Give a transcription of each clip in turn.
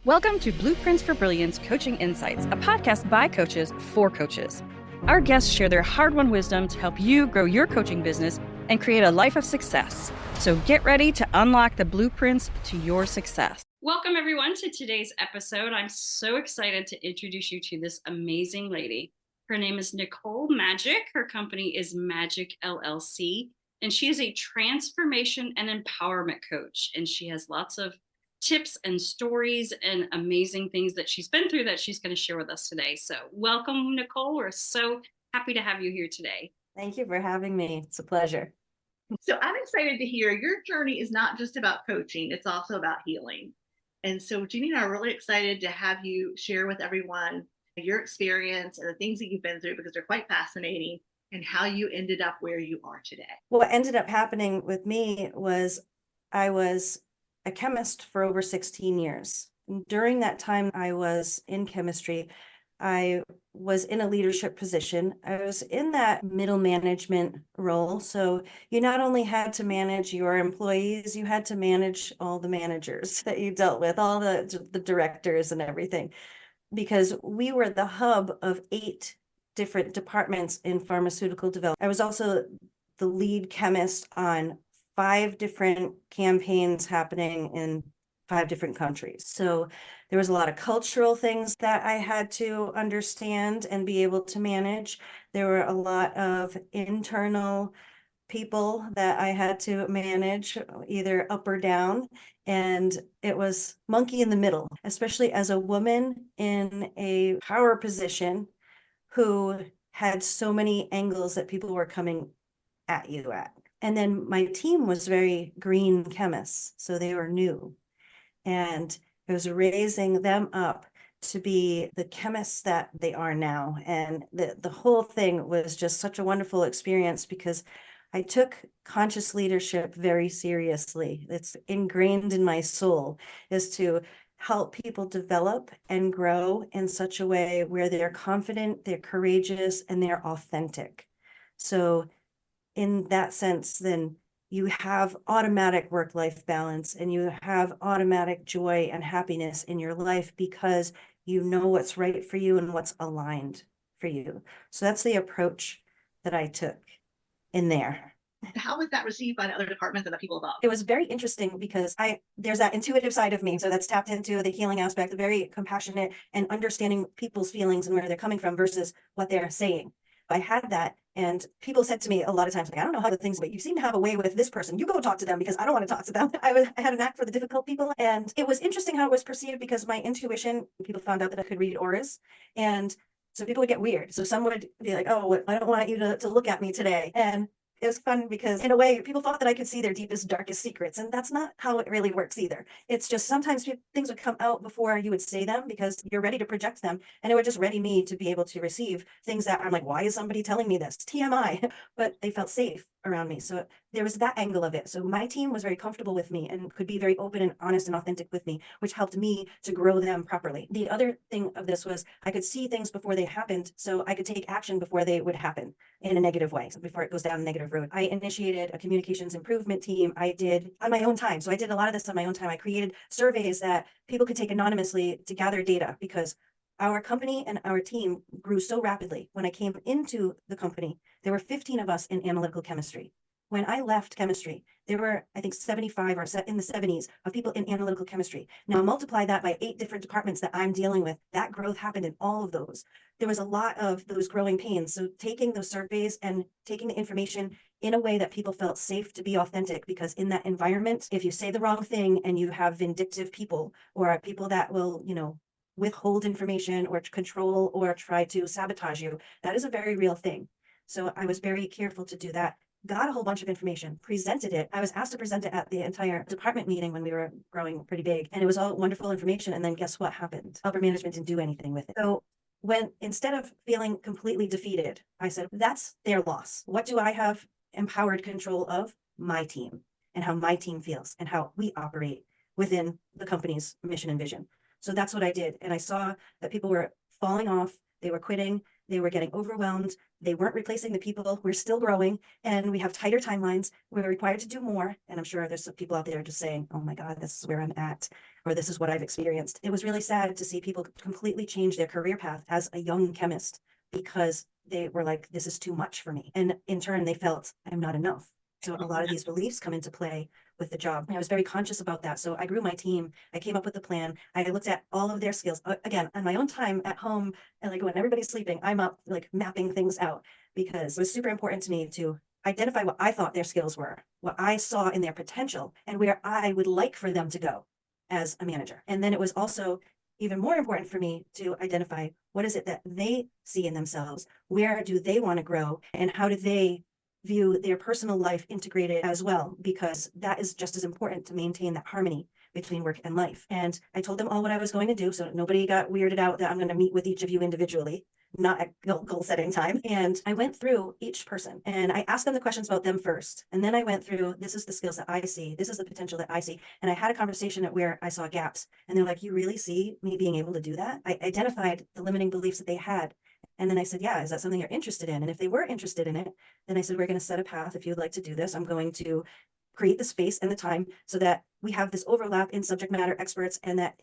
Welcome to Blueprints for Brilliance Coaching Insights, a podcast by coaches for coaches. Our guests share their hard-won wisdom to help you grow your coaching business and create a life of success. So get ready to unlock the blueprints to your success. Welcome, everyone, to today's episode. I'm so excited to introduce you to this amazing lady. Her name is Nicole Majik. Her company is Majik LLC, and she is a transformation and empowerment coach. And she has lots of tips and stories and amazing things that she's been through that she's going to share with us today. So welcome, Nicole. We're so happy to have you here today. Thank you for having me. It's a pleasure. So I'm excited to hear your journey is not just about coaching, it's also about healing. And so Jeanne and I are really excited to have you share with everyone your experience and the things that you've been through, because they're quite fascinating, and how you ended up where you are today. What ended up happening with me was I was a chemist for over 16 years. During that time I was in chemistry, I was in a leadership position. I was in that middle management role. So you not only had to manage your employees, you had to manage all the managers that you dealt with, all the directors and everything, because we were the hub of 8 different departments in pharmaceutical development. I was also the lead chemist on 5 different campaigns happening in 5 different countries. So there was a lot of cultural things that I had to understand and be able to manage. There were a lot of internal people that I had to manage, either up or down. And it was monkey in the middle, especially as a woman in a power position who had so many angles that people were coming at you at. And then my team was very green chemists, so they were new. And I was raising them up to be the chemists that they are now. And the whole thing was just such a wonderful experience, because I took conscious leadership very seriously. It's ingrained in my soul, is to help people develop and grow in such a way where they're confident, they're courageous, and they're authentic. So in that sense, then you have automatic work-life balance, and you have automatic joy and happiness in your life because you know what's right for you and what's aligned for you. So that's the approach that I took in there. How was that received by the other departments and the people above? It was very interesting because there's that intuitive side of me. So that's tapped into the healing aspect, very compassionate and understanding people's feelings and where they're coming from versus what they're saying. I had that, and people said to me a lot of times, like, I don't know how the things, but you seem to have a way with this person. You go talk to them, because I don't want to talk to them. I had a knack for the difficult people. And it was interesting how it was perceived, because my intuition, people found out that I could read auras. And so people would get weird. So some would be like, oh, I don't want you to look at me today. And it was fun because in a way, people thought that I could see their deepest, darkest secrets. And that's not how it really works either. It's just sometimes things would come out before you would say them, because you're ready to project them. And it would just ready me to be able to receive things that I'm like, why is somebody telling me this? TMI. But they felt safe around me. So there was that angle of it. So my team was very comfortable with me and could be very open and honest and authentic with me, which helped me to grow them properly. The other thing of this was I could see things before they happened, so I could take action before they would happen in a negative way, so before it goes down a negative road. I initiated a communications improvement team. I did on my own time. So I did a lot of this on my own time. I created surveys that people could take anonymously to gather data, because our company and our team grew so rapidly. When I came into the company, there were 15 of us in analytical chemistry. When I left chemistry, there were, I think, 75 or in the 70s of people in analytical chemistry. Now multiply that by 8 different departments that I'm dealing with. That growth happened in all of those. There was a lot of those growing pains. So taking those surveys and taking the information in a way that people felt safe to be authentic, because in that environment, if you say the wrong thing and you have vindictive people, or people that will, withhold information or control or try to sabotage you, that is a very real thing. So I was very careful to do that. Got a whole bunch of information, presented it. I was asked to present it at the entire department meeting when we were growing pretty big, and it was all wonderful information. And then guess what happened? Upper management didn't do anything with it. So instead of feeling completely defeated, I said, that's their loss. What do I have empowered control of? My team, and how my team feels, and how we operate within the company's mission and vision. So that's what I did. And I saw that people were falling off. They were quitting. They were getting overwhelmed. They weren't replacing the people. We're still growing and we have tighter timelines. We're required to do more. And I'm sure there's some people out there just saying, oh my God, this is where I'm at, or this is what I've experienced. It was really sad to see people completely change their career path as a young chemist because they were like, this is too much for me. And in turn, they felt I'm not enough. So a lot of these beliefs come into play with the job. And I was very conscious about that. So I grew my team. I came up with a plan. I looked at all of their skills. Again, on my own time at home, and like when everybody's sleeping, I'm up like mapping things out because it was super important to me to identify what I thought their skills were, what I saw in their potential, and where I would like for them to go as a manager. And then it was also even more important for me to identify what is it that they see in themselves, where do they want to grow, and how do they view their personal life integrated as well, because that is just as important to maintain that harmony between work and life. And I told them all what I was going to do, so nobody got weirded out that I'm going to meet with each of you individually, not at goal setting time. And I went through each person and I asked them the questions about them first. And then I went through, this is the skills that I see. This is the potential that I see. And I had a conversation at where I saw gaps. And they're like, you really see me being able to do that? I identified the limiting beliefs that they had. And then I said, yeah, is that something you're interested in? And if they were interested in it, then I said, we're going to set a path. If you'd like to do this, I'm going to create the space and the time so that we have this overlap in subject matter experts and that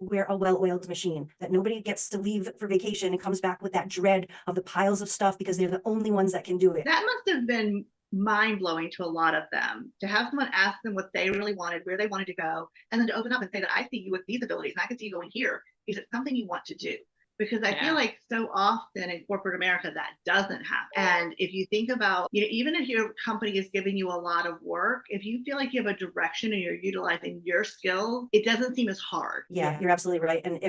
we're a well-oiled machine, that nobody gets to leave for vacation and comes back with that dread of the piles of stuff because they're the only ones that can do it. That must have been mind-blowing to a lot of them, to have someone ask them what they really wanted, where they wanted to go, and then to open up and say that I see you with these abilities and I can see you going here. Is it something you want to do? Because I feel like so often in corporate America that doesn't happen. And if you think about, even if your company is giving you a lot of work, if you feel like you have a direction and you're utilizing your skill, it doesn't seem as hard. Yeah, you're absolutely right. And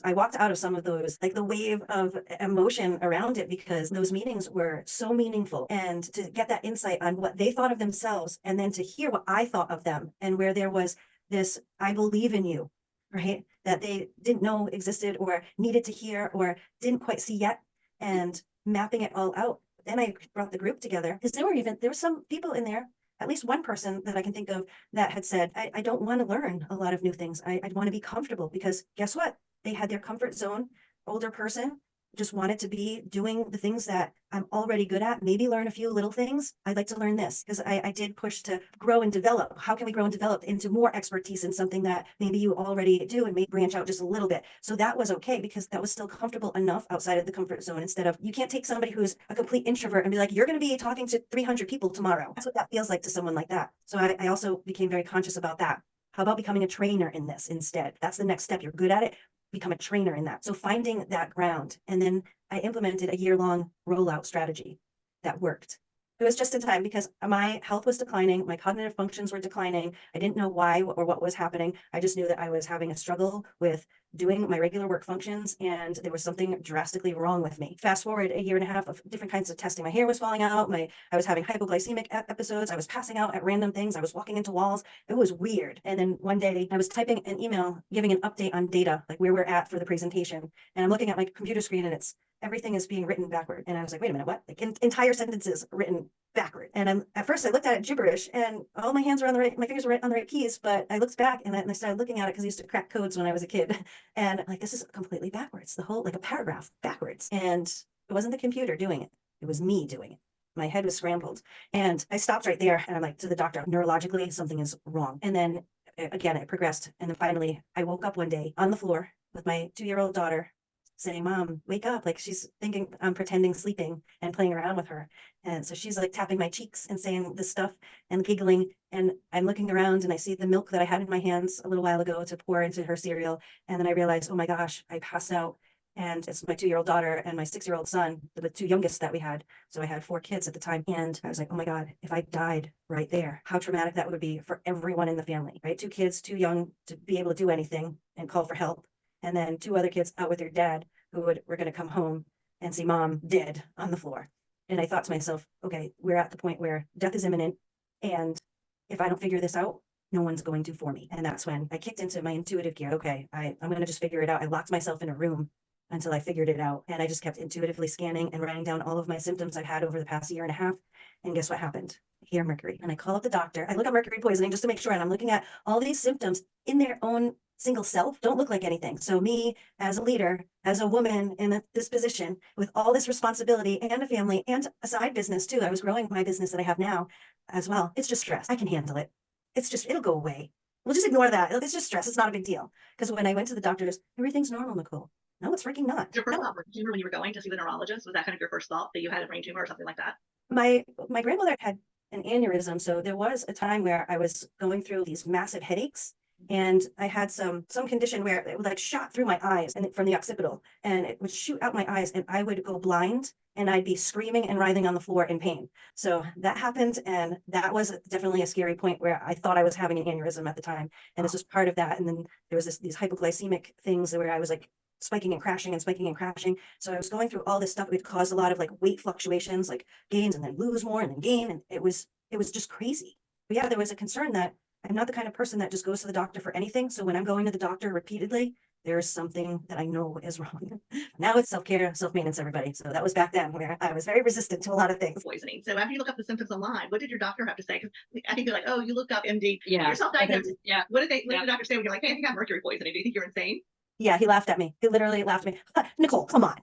I walked out of some of those, like the wave of emotion around it, because those meetings were so meaningful. And to get that insight on what they thought of themselves, and then to hear what I thought of them, and where there was this, I believe in you, right? That they didn't know existed or needed to hear or didn't quite see yet, and mapping it all out. Then I brought the group together because there were some people in there, at least one person that I can think of that had said, I don't want to learn a lot of new things. I want to be comfortable, because guess what? They had their comfort zone. Older person just wanted to be doing the things that I'm already good at, maybe learn a few little things. I'd like to learn this because I did push to grow and develop. How can we grow and develop into more expertise in something that maybe you already do and maybe branch out just a little bit? So that was okay, because that was still comfortable enough outside of the comfort zone. Instead of, you can't take somebody who's a complete introvert and be like, you're going to be talking to 300 people tomorrow. That's what that feels like to someone like that. So I also became very conscious about that. How about becoming a trainer in this instead? That's the next step. You're good at it. Become a trainer in that. So finding that ground. And then I implemented a year-long rollout strategy that worked. It was just in time because my health was declining. My cognitive functions were declining. I didn't know why or what was happening. I just knew that I was having a struggle with doing my regular work functions, and there was something drastically wrong with me. Fast forward a year and a half of different kinds of testing. My hair was falling out. I was having hypoglycemic episodes. I was passing out at random things. I was walking into walls. It was weird. And then one day I was typing an email, giving an update on data, like where we're at for the presentation. And I'm looking at my computer screen and everything is being written backward. And I was like, wait a minute, what? Like entire sentences written backward. And at first I looked at it gibberish, and all my hands were on the right, my fingers were on the right keys, but I looked back and I started looking at it because I used to crack codes when I was a kid. And like, this is completely backwards, the whole, like a paragraph backwards. And it wasn't the computer doing it. It was me doing it. My head was scrambled. And I stopped right there and I'm like, to the doctor, neurologically, something is wrong. And then again, it progressed. And then finally I woke up one day on the floor with my 2-year-old daughter saying, Mom, wake up. Like, she's thinking I'm pretending sleeping and playing around with her. And so she's like tapping my cheeks and saying this stuff and giggling. And I'm looking around and I see the milk that I had in my hands a little while ago to pour into her cereal. And then I realized, oh my gosh, I passed out. And it's my 2-year-old daughter and my 6-year-old son, the 2 youngest that we had. So I had 4 kids at the time. And I was like, oh my God, if I died right there, how traumatic that would be for everyone in the family, right? 2 kids, too young to be able to do anything and call for help. And then 2 other kids out with their dad who were going to come home and see Mom dead on the floor. And I thought to myself, okay, we're at the point where death is imminent. And if I don't figure this out, no one's going to for me. And that's when I kicked into my intuitive gear. Okay, I'm going to just figure it out. I locked myself in a room until I figured it out. And I just kept intuitively scanning and writing down all of my symptoms I've had over the past year and a half. And guess what happened? hear mercury. And I call up the doctor. I look at mercury poisoning just to make sure. And I'm looking at all these symptoms in their own single self don't look like anything. So me as a leader, as a woman in this position with all this responsibility and a family and a side business too. I was growing my business that I have now as well. It's just stress. I can handle it. It'll go away. We'll just ignore that. It's just stress. It's not a big deal. Because when I went to the doctors, everything's normal, Nicole. No, it's freaking not. Your first thought, do you remember when you were going to see the neurologist? Was that kind of your first thought that you had a brain tumor or something like that? My grandmother had an aneurysm. So there was a time where I was going through these massive headaches. And I had some condition where it would like shot through my eyes and from the occipital, and it would shoot out my eyes, and I would go blind, and I'd be screaming and writhing on the floor in pain. So that happened, and that was definitely a scary point where I thought I was having an aneurysm at the time, and this was part of that. And then there was these hypoglycemic things where I was like spiking and crashing and spiking and crashing. So I was going through all this stuff. It caused a lot of like weight fluctuations, like gains and then lose more and then gain, and it was just crazy. But yeah, there was a concern that I'm not the kind of person that just goes to the doctor for anything. So when I'm going to the doctor repeatedly, there's something that I know is wrong. Now it's self-care, self-maintenance, everybody. So that was back then where I was very resistant to a lot of things. Poisoning. So after you look up the symptoms online, what did your doctor have to say? Because I think you're like, oh, you looked up MD. Yeah. You're self-diagnosed. Yeah. What did the doctor say when you're like, hey, I think I have mercury poisoning? Do you think you're insane? Yeah, he laughed at me. He literally laughed at me. Nicole, come on.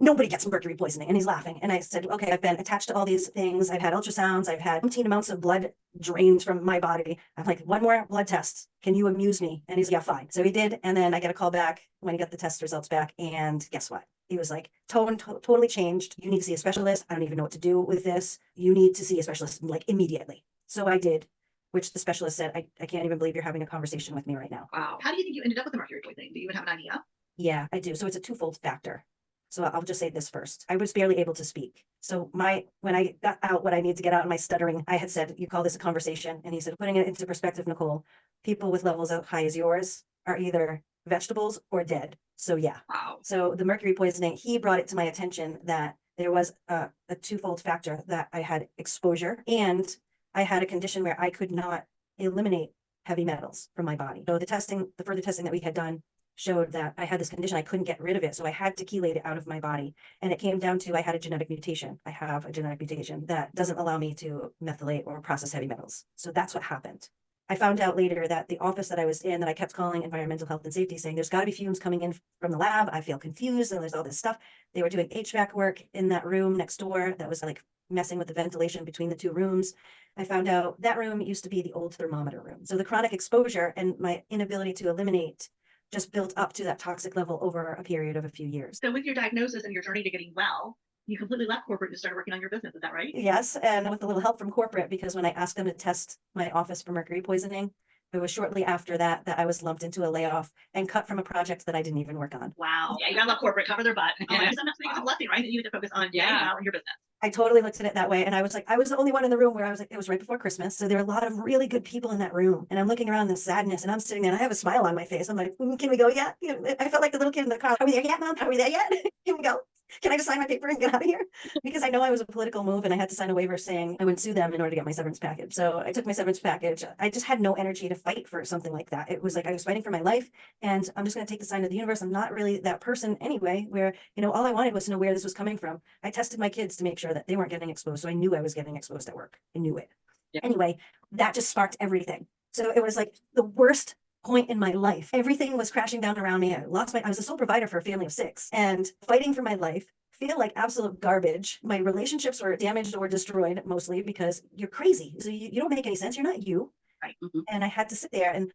Nobody gets mercury poisoning. And he's laughing. And I said, okay, I've been attached to all these things. I've had ultrasounds. I've had umpteen amounts of blood drained from my body. I'm like, one more blood test. Can you amuse me? And he's like, yeah, fine. So he did. And then I get a call back when he got the test results back. And guess what? He was like, totally changed. You need to see a specialist. I don't even know what to do with this. You need to see a specialist like immediately. So I did, which the specialist said, I can't even believe you're having a conversation with me right now. Wow. How do you think you ended up with the mercury poisoning? Do you even have an idea? Yeah, I do. So it's a twofold factor. So I'll just say this first. I was barely able to speak. So when I got out what I need to get out in my stuttering, I had said, you call this a conversation. And he said, putting it into perspective, Nicole, people with levels as high as yours are either vegetables or dead. So yeah. Wow. So the mercury poisoning, he brought it to my attention that there was a twofold factor, that I had exposure and I had a condition where I could not eliminate heavy metals from my body. So the further testing that we had done showed that I had this condition. I couldn't get rid of it. So I had to chelate it out of my body. And it came down to, I had a genetic mutation. I have a genetic mutation that doesn't allow me to methylate or process heavy metals. So that's what happened. I found out later that the office that I was in, that I kept calling environmental health and safety, saying there's got to be fumes coming in from the lab. I feel confused and there's all this stuff. They were doing HVAC work in that room next door that was like messing with the ventilation between the two rooms. I found out that room used to be the old thermometer room. So the chronic exposure and my inability to eliminate just built up to that toxic level over a period of a few years. So with your diagnosis and your journey to getting well, you completely left corporate and started working on your business. Is that right? Yes, and with a little help from corporate, because when I asked them to test my office for mercury poisoning, it was shortly after that I was lumped into a layoff and cut from a project that I didn't even work on. Wow. Yeah, you gotta love corporate, cover their butt. Oh, yeah. Sometimes it's a blessing, right? That you get to focus on getting well in your business. I totally looked at it that way. And I was the only one in the room where I was like, it was right before Christmas. So there were a lot of really good people in that room. And I'm looking around this sadness and I'm sitting there and I have a smile on my face. I'm like, can we go yet? I felt like the little kid in the car. Are we there yet, Mom? Are we there yet? Can we go? Can I just sign my paper and get out of here? Because I know I was a political move and I had to sign a waiver saying I wouldn't sue them in order to get my severance package. So I took my severance package. I just had no energy to fight for something like that. It was like I was fighting for my life and I'm just going to take the sign of the universe. I'm not really that person anyway, where, all I wanted was to know where this was coming from. I tested my kids to make sure that they weren't getting exposed. So I knew I was getting exposed at work. I knew it. Yeah. Anyway, that just sparked everything. So it was like the worst point in my life. Everything was crashing down around me. I was a sole provider for a family of 6 and fighting for my life. Feel like absolute garbage. My relationships were damaged or destroyed mostly because you're crazy. So you don't make any sense. You're not you. Right. Mm-hmm. And I had to sit there. And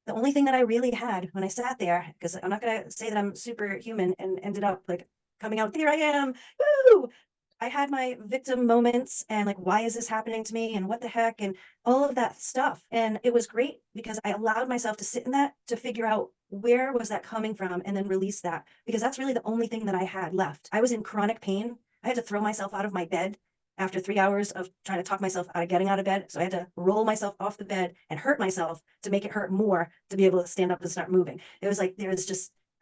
the only thing that I really had when I sat there, because I'm not going to say that I'm superhuman and ended up like coming out, here I am. Woo! I had my victim moments and like, why is this happening to me? And what the heck? And all of that stuff. And it was great because I allowed myself to sit in that to figure out where was that coming from and then release that, because that's really the only thing that I had left. I was in chronic pain. I had to throw myself out of my bed after 3 hours of trying to talk myself out of getting out of bed. So I had to roll myself off the bed and hurt myself to make it hurt more to be able to stand up and start moving. It was like,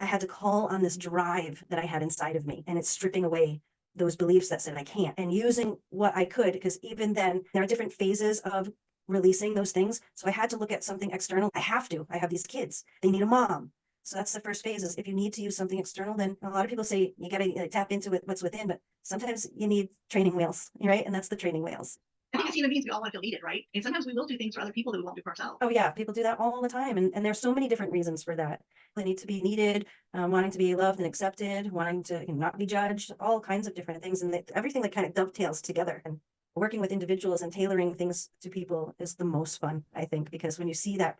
I had to call on this drive that I had inside of me, and it's stripping away those beliefs that said I can't, and using what I could, because even then there are different phases of releasing those things. So I had to look at something external. I have these kids, they need a mom. So that's the first phase, is if you need to use something external, then a lot of people say you got to tap into what's within, but sometimes you need training wheels, right? And that's the training wheels. Because human beings, we all want to feel needed, right? And sometimes we will do things for other people that we won't do for ourselves. Oh yeah, people do that all the time. And there's so many different reasons for that. They need to be needed, wanting to be loved and accepted, wanting to not be judged, all kinds of different things. And everything that kind of dovetails together. And working with individuals and tailoring things to people is the most fun, I think, because when you see that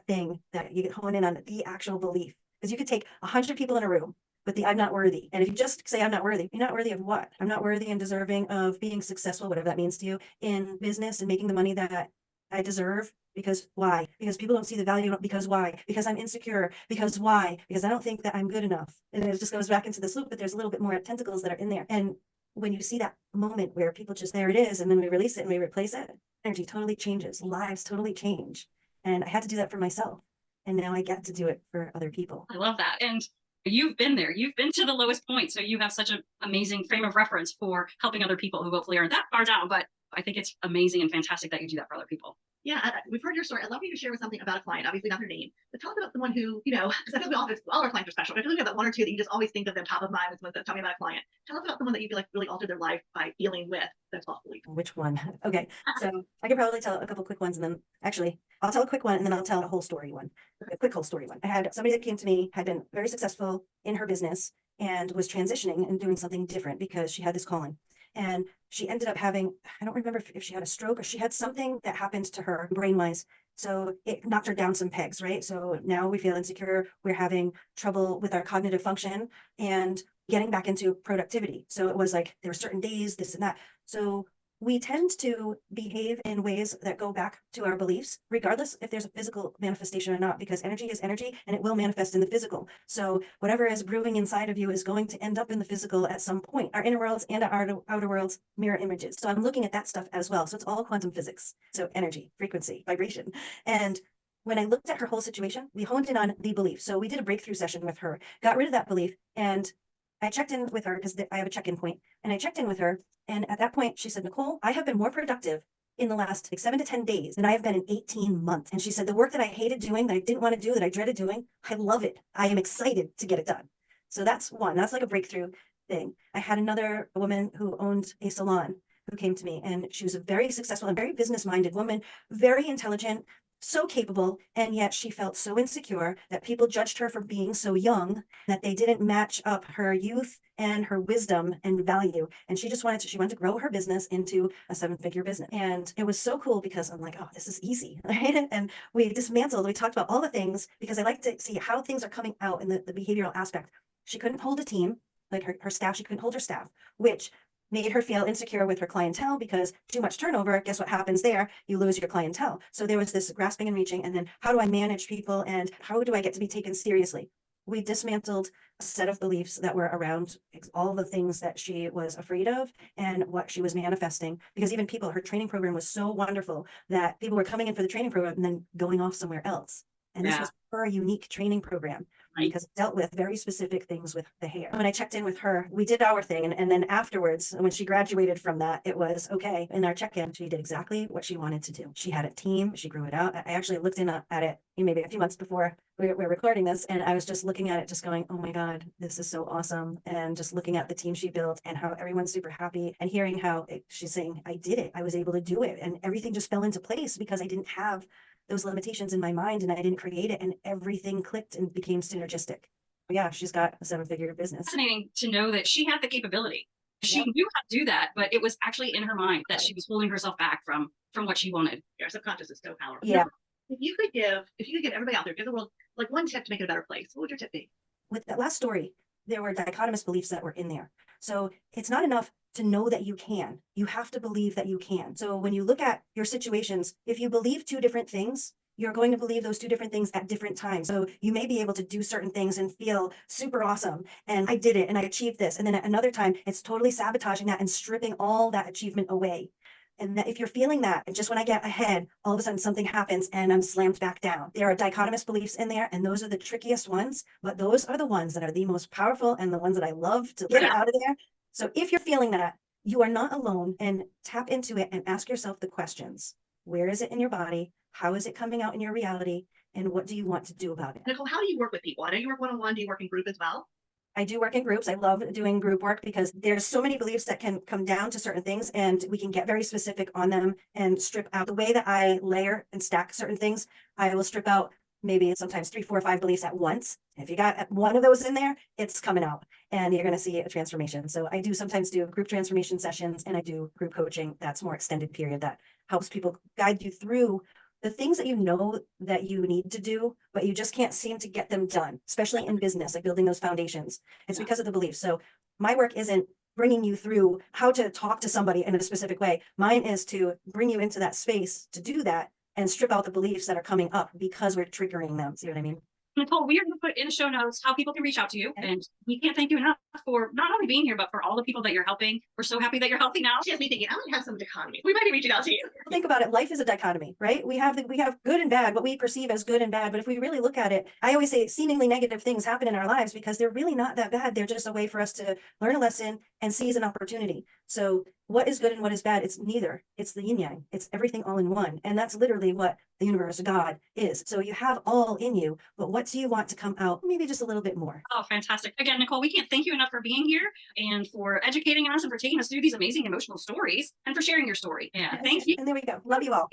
thing that you get honed in on the actual belief, because you could take 100 people in a room with the I'm not worthy. And if you just say I'm not worthy, you're not worthy of what? I'm not worthy and deserving of being successful, whatever that means to you, in business and making the money that I deserve. Because why? Because people don't see the value. Because why? Because I'm insecure. Because why? Because I don't think that I'm good enough. And it just goes back into this loop, but there's a little bit more tentacles that are in there. And when you see that moment where people just, there it is, and then we release it and we replace it, energy totally changes, lives totally change. And I had to do that for myself. And now I get to do it for other people. I love that. And you've been there. You've been to the lowest point. So you have such an amazing frame of reference for helping other people who hopefully aren't that far down. But I think it's amazing and fantastic that you do that for other people. Yeah, we've heard your story. I'd love for you to share with something about a client, obviously not their name, but tell us about someone who, because I feel like all our clients are special. I feel like we have that one or two that you just always think of them top of mind with someone talking about a client. Tell us about someone that you feel like really altered their life by dealing with their self-belief. Which one? Okay, so I could probably tell a couple quick ones, and then actually I'll tell a quick one and then I'll tell a whole story one. A quick whole story one. I had somebody that came to me, had been very successful in her business and was transitioning and doing something different because she had this calling. And she ended up having, I don't remember if she had a stroke or she had something that happened to her brain-wise. So it knocked her down some pegs, right? So now we feel insecure. We're having trouble with our cognitive function and getting back into productivity. So it was like there were certain days, this and that. So we tend to behave in ways that go back to our beliefs, regardless if there's a physical manifestation or not, because energy is energy and it will manifest in the physical. So whatever is brewing inside of you is going to end up in the physical at some point. Our inner worlds and our outer worlds mirror images. So I'm looking at that stuff as well. So it's all quantum physics. So energy, frequency, vibration. And when I looked at her whole situation, we honed in on the belief. So we did a breakthrough session with her, got rid of that belief, and I checked in with her because I have a check-in point, and I checked in with her. And at that point, she said, Nicole, I have been more productive in the last 7 to 10 days than I have been in 18 months. And she said, the work that I hated doing, that I didn't want to do, that I dreaded doing, I love it. I am excited to get it done. So that's one. That's like a breakthrough thing. I had another woman who owned a salon who came to me, and she was a very successful and very business-minded woman, very intelligent, so capable, and yet she felt so insecure that people judged her for being so young, that they didn't match up her youth and her wisdom and value. And she just wanted to grow her business into a 7-figure business. And it was so cool because I'm like, oh, this is easy, right? And we talked about all the things because I like to see how things are coming out in the behavioral aspect. She couldn't hold a team, like her staff, she couldn't hold her staff, which made her feel insecure with her clientele because too much turnover. Guess what happens there? You lose your clientele. So there was this grasping and reaching, and then how do I manage people and how do I get to be taken seriously? We dismantled a set of beliefs that were around all the things that she was afraid of and what she was manifesting. Because even her training program was so wonderful that people were coming in for the training program and then going off somewhere else. And this was her unique training program. Because it dealt with very specific things with the hair. When I checked in with her, we did our thing. And then afterwards, when she graduated from that, it was okay. In our check-in, she did exactly what she wanted to do. She had a team. She grew it out. I actually looked in at it maybe a few months before we're recording this. And I was just looking at it, just going, oh my God, this is so awesome. And just looking at the team she built and how everyone's super happy and hearing how she's saying, I did it. I was able to do it. And everything just fell into place because I didn't have those limitations in my mind and I didn't create it, and everything clicked and became synergistic. Yeah, she's got a 7-figure business. Fascinating to know that she had the capability. She knew how to do that, but it was actually in her mind that she was holding herself back from what she wanted. Your subconscious is so powerful. Yeah. If you could give everybody out there, give the world like one tip to make it a better place, what would your tip be? With that last story, there were dichotomous beliefs that were in there. So it's not enough to know that you can. You have to believe that you can. So when you look at your situations, if you believe 2 different things, you're going to believe those 2 different things at different times. So you may be able to do certain things and feel super awesome. And I did it and I achieved this. And then at another time, it's totally sabotaging that and stripping all that achievement away. And that if you're feeling that, and just when I get ahead, all of a sudden something happens and I'm slammed back down. There are dichotomous beliefs in there, and those are the trickiest ones, but those are the ones that are the most powerful and the ones that I love to get out of there. So if you're feeling that, you are not alone, and tap into it and ask yourself the questions. Where is it in your body? How is it coming out in your reality? And what do you want to do about it? Nicole, how do you work with people? I know you work one-on-one. Do you work in group as well? I do work in groups. I love doing group work because there's so many beliefs that can come down to certain things and we can get very specific on them and strip out the way that I layer and stack certain things. I will strip out maybe sometimes 3, 4, 5 beliefs at once. If you got one of those in there, it's coming out and you're going to see a transformation. So I do sometimes do group transformation sessions and I do group coaching. That's more extended period that helps people guide you through the things that you know that you need to do, but you just can't seem to get them done, especially in business, like building those foundations. It's because of the beliefs. So my work isn't bringing you through how to talk to somebody in a specific way. Mine is to bring you into that space to do that and strip out the beliefs that are coming up because we're triggering them. See what I mean? Nicole, we are going to put in the show notes how people can reach out to you. And we can't thank you enough for not only being here, but for all the people that you're helping. We're so happy that you're healthy now. She has me thinking, I might have some dichotomy. We might be reaching out to you. Think about it. Life is a dichotomy, right? We have good and bad, what we perceive as good and bad. But if we really look at it, I always say seemingly negative things happen in our lives because they're really not that bad. They're just a way for us to learn a lesson and seize an opportunity. So what is good and what is bad? It's neither. It's the yin yang. It's everything all in one. And that's literally what the universe, God, is. So you have all in you, but what do you want to come out? Maybe just a little bit more. Oh, fantastic. Again, Nicole, we can't thank you enough for being here and for educating us and for taking us through these amazing emotional stories and for sharing your story. Yeah, thank you. And there we go. Love you all.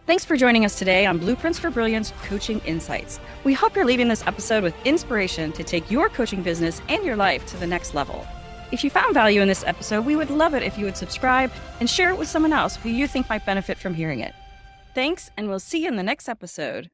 Thanks for joining us today on Blueprints for Brilliance Coaching Insights. We hope you're leaving this episode with inspiration to take your coaching business and your life to the next level. If you found value in this episode, we would love it if you would subscribe and share it with someone else who you think might benefit from hearing it. Thanks, and we'll see you in the next episode.